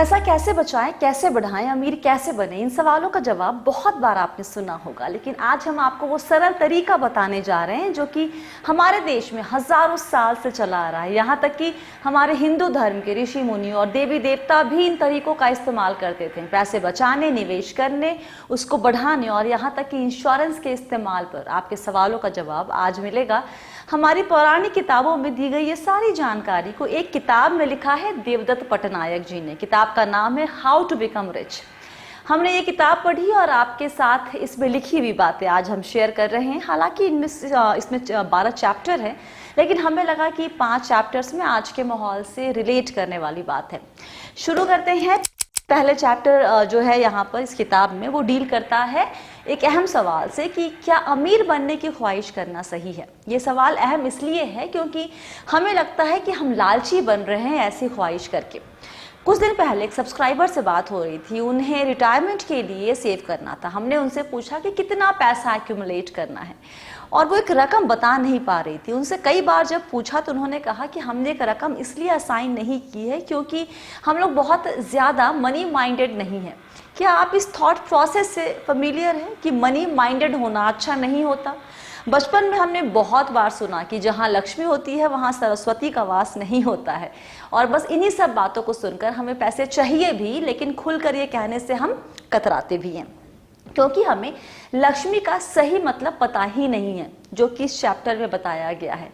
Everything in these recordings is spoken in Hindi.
पैसा कैसे बचाएं, कैसे बढ़ाएं, अमीर कैसे बने, इन सवालों का जवाब बहुत बार आपने सुना होगा। लेकिन आज हम आपको वो सरल तरीका बताने जा रहे हैं जो कि हमारे देश में हजारों साल से चला आ रहा है। यहाँ तक कि हमारे हिंदू धर्म के ऋषि मुनि और देवी देवता भी इन तरीकों का इस्तेमाल करते थे, पैसे बचाने, निवेश करने, उसको बढ़ाने और यहाँ तक कि इंश्योरेंस के इस्तेमाल पर। आपके सवालों का जवाब आज मिलेगा। हमारी पौराणिक किताबों में दी गई ये सारी जानकारी को एक किताब में लिखा है देवदत्त पटनायक जी ने। किताब का नाम है हाउ टू बिकम रिच। हमने ये किताब पढ़ी और आपके साथ इसमें लिखी हुई बातें आज हम शेयर कर रहे हैं। हालांकि इसमें 12 चैप्टर है, लेकिन हमें लगा कि 5 चैप्टर्स में आज के माहौल से रिलेट करने वाली बात है। शुरू करते हैं। पहले चैप्टर जो है यहाँ पर इस किताब में वो डील करता है एक अहम सवाल से कि क्या अमीर बनने की ख्वाहिश करना सही है। ये सवाल अहम इसलिए है क्योंकि हमें लगता है कि हम लालची बन रहे हैं ऐसी ख्वाहिश करके। कुछ दिन पहले एक सब्सक्राइबर से बात हो रही थी, उन्हें रिटायरमेंट के लिए सेव करना था। हमने उनसे पूछा कि कितना पैसा एक्यूमुलेट करना है और वो एक रकम बता नहीं पा रही थी। उनसे कई बार जब पूछा तो उन्होंने कहा कि हमने एक रकम इसलिए असाइन नहीं की है क्योंकि हम लोग बहुत ज़्यादा मनी माइंडेड नहीं हैं। क्या आप इस थॉट प्रोसेस से फेमिलियर हैं कि मनी माइंडेड होना अच्छा नहीं होता? बचपन में हमने बहुत बार सुना कि जहाँ लक्ष्मी होती है वहाँ सरस्वती का वास नहीं होता है, और बस इन्हीं सब बातों को सुनकर हमें पैसे चाहिए भी, लेकिन खुलकर ये कहने से हम कतराते भी हैं क्योंकि हमें लक्ष्मी का सही मतलब पता ही नहीं है जो कि इस चैप्टर में बताया गया है।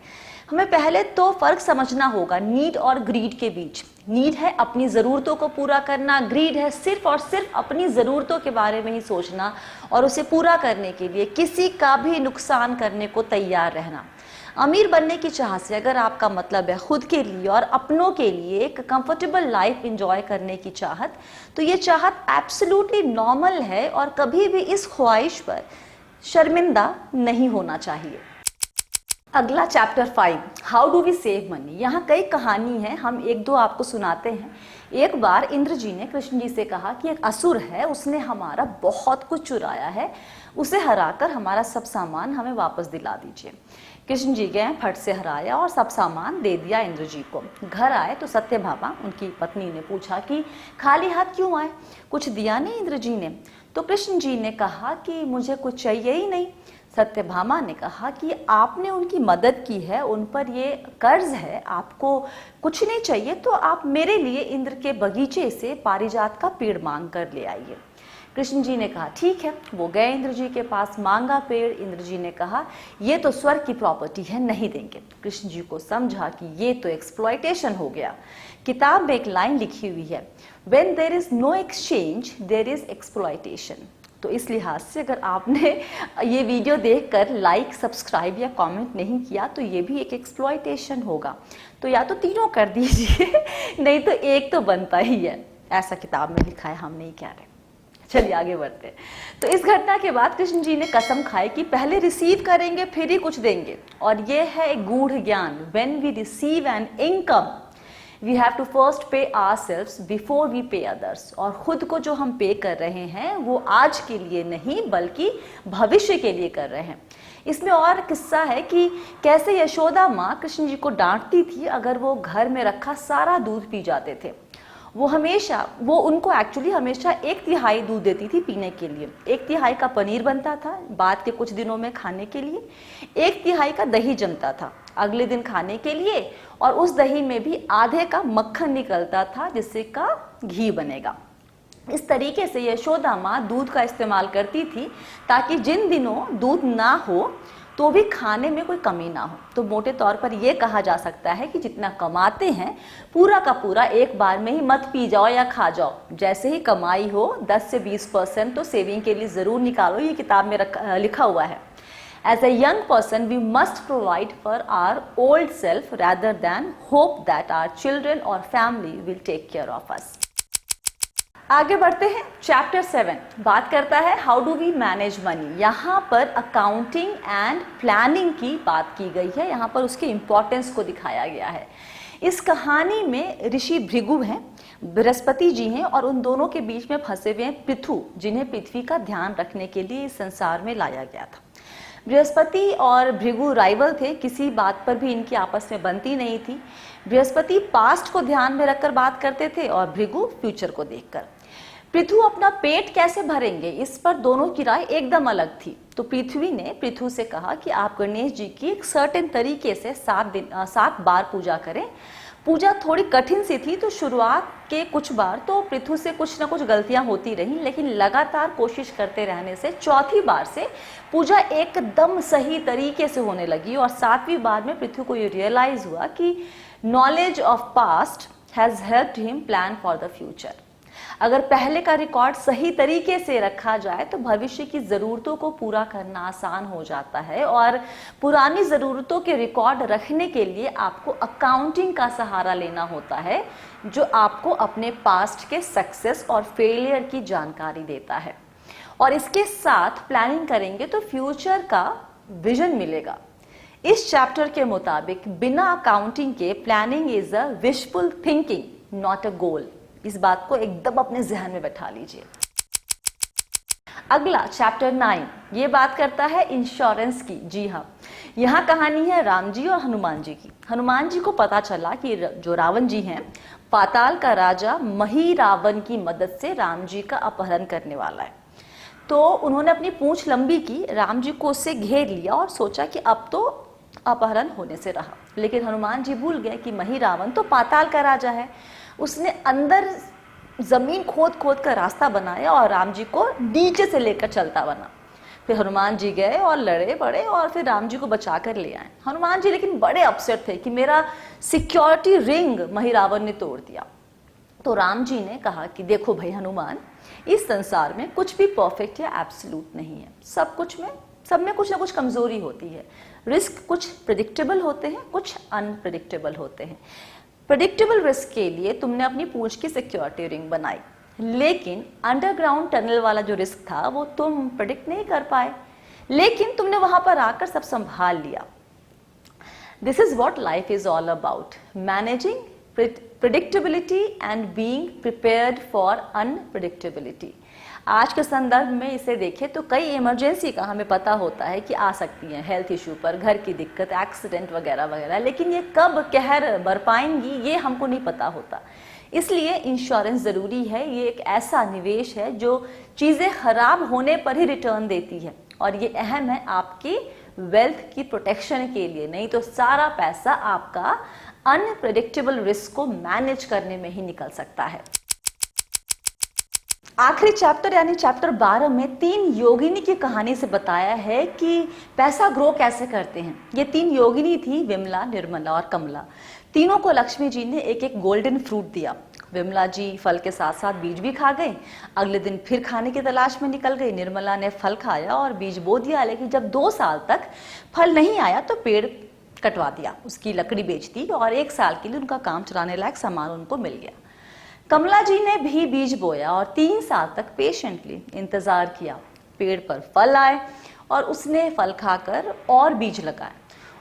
हमें पहले तो फर्क समझना होगा नीड और ग्रीड के बीच। नीड है अपनी ज़रूरतों को पूरा करना, ग्रीड है सिर्फ और सिर्फ अपनी ज़रूरतों के बारे में ही सोचना और उसे पूरा करने के लिए किसी का भी नुकसान करने को तैयार रहना। अमीर बनने की चाह से अगर आपका मतलब है खुद के लिए और अपनों के लिए एक कंफर्टेबल लाइफ एंजॉय करने की चाहत, तो ये चाहत एब्सोल्युटली नॉर्मल है और कभी भी इस ख्वाहिश पर शर्मिंदा नहीं होना चाहिए। अगला chapter 5, how do we save money. यहाँ कई कहानी है, हम एक दो आपको सुनाते हैं। एक बार इंद्र जी ने कृष्ण जी से कहा कि एक असुर है, उसने हमारा बहुत कुछ चुराया है, उसे हराकर हमारा सब सामान हमें वापस दिला दीजिए। कृष्ण जी गए, फट से हराया और सब सामान दे दिया इंद्र जी को। घर आए तो सत्यभामा उनकी पत्नी ने पूछा कि खाली हाथ क्यों आए, कुछ दिया नहीं इंद्र जी ने? तो कृष्ण जी ने कहा कि मुझे कुछ चाहिए ही नहीं। सत्यभामा ने कहा कि आपने उनकी मदद की है, उन पर ये कर्ज है, आपको कुछ नहीं चाहिए तो आप मेरे लिए इंद्र के बगीचे से पारिजात का पेड़ मांग कर ले आइए। कृष्ण जी ने कहा ठीक है। वो गए इंद्र जी के पास, मांगा पेड़। इंद्र जी ने कहा ये तो स्वर्ग की प्रॉपर्टी है, नहीं देंगे। कृष्ण जी को समझा कि ये तो एक्सप्लॉयटेशन हो गया। किताब में एक लाइन लिखी हुई है, when there is no exchange there is exploitation. तो इस लिहाज से अगर आपने ये वीडियो देखकर लाइक, सब्सक्राइब या कमेंट नहीं किया तो ये भी एक एक्सप्लॉयटेशन होगा। तो या तो तीनों कर दीजिए नहीं तो एक तो बनता ही है। ऐसा किताब में लिखा है, हम नहीं कह रहे। चलिए आगे बढ़ते हैं। तो इस घटना के बाद कृष्ण जी ने कसम खाई कि पहले रिसीव करेंगे फिर ही कुछ देंगे, और ये है एक गूढ़ ज्ञान। When we receive an income we have to first pay ourselves before we pay others. और खुद को जो हम पे कर रहे हैं वो आज के लिए नहीं बल्कि भविष्य के लिए कर रहे हैं। इसमें और किस्सा है कि कैसे यशोदा माँ कृष्ण जी को डांटती थी अगर वो घर में रखा सारा दूध पी जाते थे। वो उनको एक्चुअली हमेशा 1/3 दूध देती थी पीने के लिए। 1/3 का पनीर बनता था बाद के कुछ दिनों में खाने के लिए, 1/3 का दही जमता था अगले दिन खाने के लिए, और उस दही में भी आधे का मक्खन निकलता था जिससे का घी बनेगा। इस तरीके से यशोदा माँ दूध का इस्तेमाल करती थी ताकि जिन दिनों दूध ना हो तो भी खाने में कोई कमी ना हो। तो मोटे तौर पर यह कहा जा सकता है कि जितना कमाते हैं पूरा का पूरा एक बार में ही मत पी जाओ या खा जाओ। जैसे ही कमाई हो 10 से 20% तो सेविंग के लिए ज़रूर निकालो। ये किताब में लिखा हुआ है। As a young person, we must provide for our old self rather than hope that our children or family will take care of us. आगे बढ़ते हैं। चैप्टर 7 बात करता है how do we manage money. यहाँ पर अकाउंटिंग एंड प्लानिंग की बात की गई है। यहाँ पर उसके इम्पोर्टेंस को दिखाया गया है। इस कहानी में ऋषि भृगु हैं, बृहस्पति जी हैं, और उन दोनों के बीच में फंसे हुए हैं पृथु, जिन्हें पृथ्वी का ध्यान रखने के लिए इस संसार में लाया गया था। बृहस्पति और भृगु राइवल थे, किसी बात पर भी इनकी आपस में बनती नहीं थी। बृहस्पति पास्ट को ध्यान में रखकर बात करते थे और भृगु फ्यूचर को देखकर। पृथु अपना पेट कैसे भरेंगे, इस पर दोनों की राय एकदम अलग थी। तो पृथ्वी ने पृथु से कहा कि आप गणेश जी की एक सर्टेन तरीके से 7 बार पूजा करें। पूजा थोड़ी कठिन सी थी, तो शुरुआत के कुछ बार तो पृथु से कुछ ना कुछ गलतियां होती रहीं, लेकिन लगातार कोशिश करते रहने से चौथी बार से पूजा एकदम सही तरीके से होने लगी। और 7वीं बार में पृथु को ये रियलाइज हुआ कि knowledge of past has helped him plan for the future. अगर पहले का रिकॉर्ड सही तरीके से रखा जाए तो भविष्य की ज़रूरतों को पूरा करना आसान हो जाता है। और पुरानी ज़रूरतों के रिकॉर्ड रखने के लिए आपको अकाउंटिंग का सहारा लेना होता है, जो आपको अपने पास्ट के सक्सेस और फेलियर की जानकारी देता है। और इसके साथ प्लानिंग करेंगे तो फ्यूचर का विजन मिलेगा। इस चैप्टर के मुताबिक बिना अकाउंटिंग के planning is a wishful thinking, not a goal. इस बात को एकदम अपने जहन में बैठा लीजिए। अगला चैप्टर 9 ये बात करता है इंश्योरेंस की। जी हाँ, यहाँ कहानी है राम जी और हनुमान जी की। हनुमान जी को पता चला कि जो रावण जी हैं, पाताल का राजा मही रावण की मदद से राम जी का अपहरण करने वाला है। तो उन्होंने अपनी पूंछ लंबी की, राम जी को उससे घेर लिया और सोचा कि अब तो अपहरण होने से रहा। लेकिन हनुमान जी भूल गए कि मही रावण तो पाताल का राजा है। उसने अंदर जमीन खोद खोद कर रास्ता बनाया और राम जी को नीचे से लेकर चलता बना। फिर हनुमान जी गए और लड़े बड़े और फिर राम जी को बचा कर ले आए। हनुमान जी लेकिन बड़े अपसेट थे कि मेरा सिक्योरिटी रिंग मही रावण ने तोड़ दिया। तो राम जी ने कहा कि देखो भाई हनुमान, इस संसार में कुछ भी परफेक्ट या एब्सोल्यूट नहीं है। सब में कुछ ना कुछ कमजोरी होती है। रिस्क कुछ प्रेडिक्टेबल होते हैं, कुछ अनप्रेडिक्टेबल होते हैं। प्रेडिक्टेबल रिस्क के लिए तुमने अपनी पूंछ की सिक्योरिटी रिंग बनाई, लेकिन अंडरग्राउंड टनल वाला जो रिस्क था वो तुम प्रेडिक्ट नहीं कर पाए, लेकिन तुमने वहां पर आकर सब संभाल लिया। This is what life is all about, managing predictability and being prepared for unpredictability. आज के संदर्भ में इसे देखें तो कई इमरजेंसी का हमें पता होता है कि आ सकती हैं, हेल्थ इशू पर, घर की दिक्कत, एक्सीडेंट वगैरह वगैरह, लेकिन ये कब कहर बरपाएंगी ये हमको नहीं पता होता। इसलिए इंश्योरेंस ज़रूरी है। ये एक ऐसा निवेश है जो चीज़ें खराब होने पर ही रिटर्न देती है, और ये अहम है आपकी वेल्थ की प्रोटेक्शन के लिए। नहीं तो सारा पैसा आपका अनप्रेडिक्टेबल रिस्क को मैनेज करने में ही निकल सकता है। आखिरी चैप्टर यानी चैप्टर 12 में 3 योगिनी की कहानी से बताया है कि पैसा ग्रो कैसे करते हैं। ये 3 योगिनी थी, विमला, निर्मला और कमला। तीनों को लक्ष्मी जी ने एक एक गोल्डन फ्रूट दिया। विमला जी फल के साथ साथ बीज भी खा गई। अगले दिन फिर खाने की तलाश में निकल गई। निर्मला ने फल खाया और बीज बो दिया, लेकिन जब 2 साल तक फल नहीं आया तो पेड़ कटवा दिया, उसकी लकड़ी बेच दी और 1 साल के लिए उनका काम चलाने लायक सामान उनको मिल गया। कमला जी ने भी बीज बोया और 3 साल तक पेशेंटली इंतजार किया। पेड़ पर फल आए और उसने फल खाकर और बीज लगाए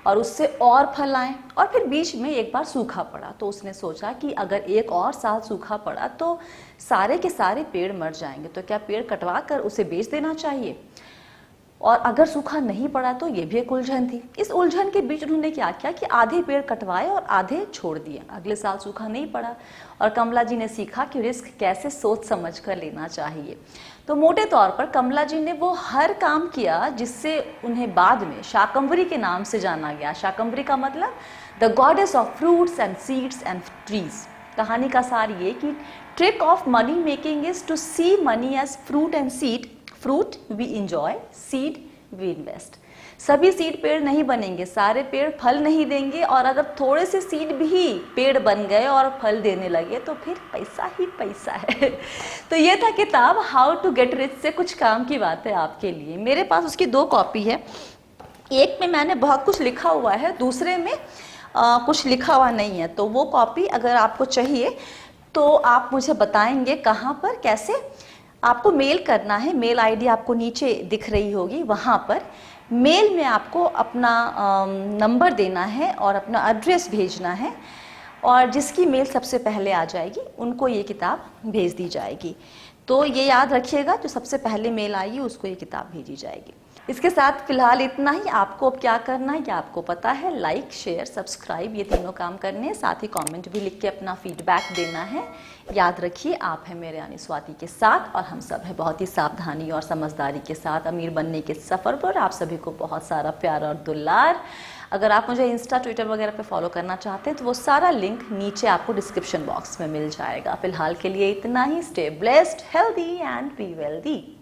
और उससे और फल आए, और फिर बीच में एक बार सूखा पड़ा। तो उसने सोचा कि अगर 1 और साल सूखा पड़ा तो सारे के सारे पेड़ मर जाएंगे, तो क्या पेड़ कटवा कर उसे बेच देना चाहिए। और अगर सूखा नहीं पड़ा तो ये भी एक उलझन थी। इस उलझन के बीच उन्होंने क्या किया कि आधे पेड़ कटवाए और आधे छोड़ दिए। अगले साल सूखा नहीं पड़ा और कमला जी ने सीखा कि रिस्क कैसे सोच समझ कर लेना चाहिए। तो मोटे तौर पर कमला जी ने वो हर काम किया जिससे उन्हें बाद में शाकंभरी के नाम से जाना गया। शाकंभरी का मतलब the goddess of fruits and seeds and trees. कहानी का सार ये कि trick of money making is to see money as fruit and seed. Fruit we enjoy, seed we invest. सभी सीड पेड़ नहीं बनेंगे, सारे पेड़ फल नहीं देंगे, और अगर थोड़े से सीड भी पेड़ बन गए और फल देने लगे तो फिर पैसा ही पैसा है। तो ये था किताब हाउ टू गेट रिच से कुछ काम की बात है आपके लिए। मेरे पास उसकी 2 कॉपी है। एक में मैंने बहुत कुछ लिखा हुआ है, दूसरे में कुछ लिखा हुआ नहीं है। तो वो कॉपी अगर आपको चाहिए तो आप मुझे बताएंगे कहाँ पर, कैसे। आपको मेल करना है। मेल आईडी आपको नीचे दिख रही होगी, वहाँ पर मेल में आपको अपना नंबर देना है और अपना एड्रेस भेजना है, और जिसकी मेल सबसे पहले आ जाएगी उनको ये किताब भेज दी जाएगी। तो ये याद रखिएगा, जो सबसे पहले मेल आएगी उसको ये किताब भेजी जाएगी। इसके साथ फिलहाल इतना ही। आपको अब क्या करना है, ये आपको पता है। लाइक, शेयर, सब्सक्राइब, ये तीनों काम करने हैं। साथ ही कमेंट भी लिख के अपना फीडबैक देना है। याद रखिए, आप हैं मेरे यानी स्वाति के साथ, और हम सब हैं बहुत ही सावधानी और समझदारी के साथ अमीर बनने के सफ़र पर। आप सभी को बहुत सारा प्यार और दुलार। अगर आप मुझे इंस्टा, ट्विटर वगैरह पे फॉलो करना चाहते हैं तो वो सारा लिंक नीचे आपको डिस्क्रिप्शन बॉक्स में मिल जाएगा। फिलहाल के लिए इतना ही। Stay blessed, healthy and be wealthy.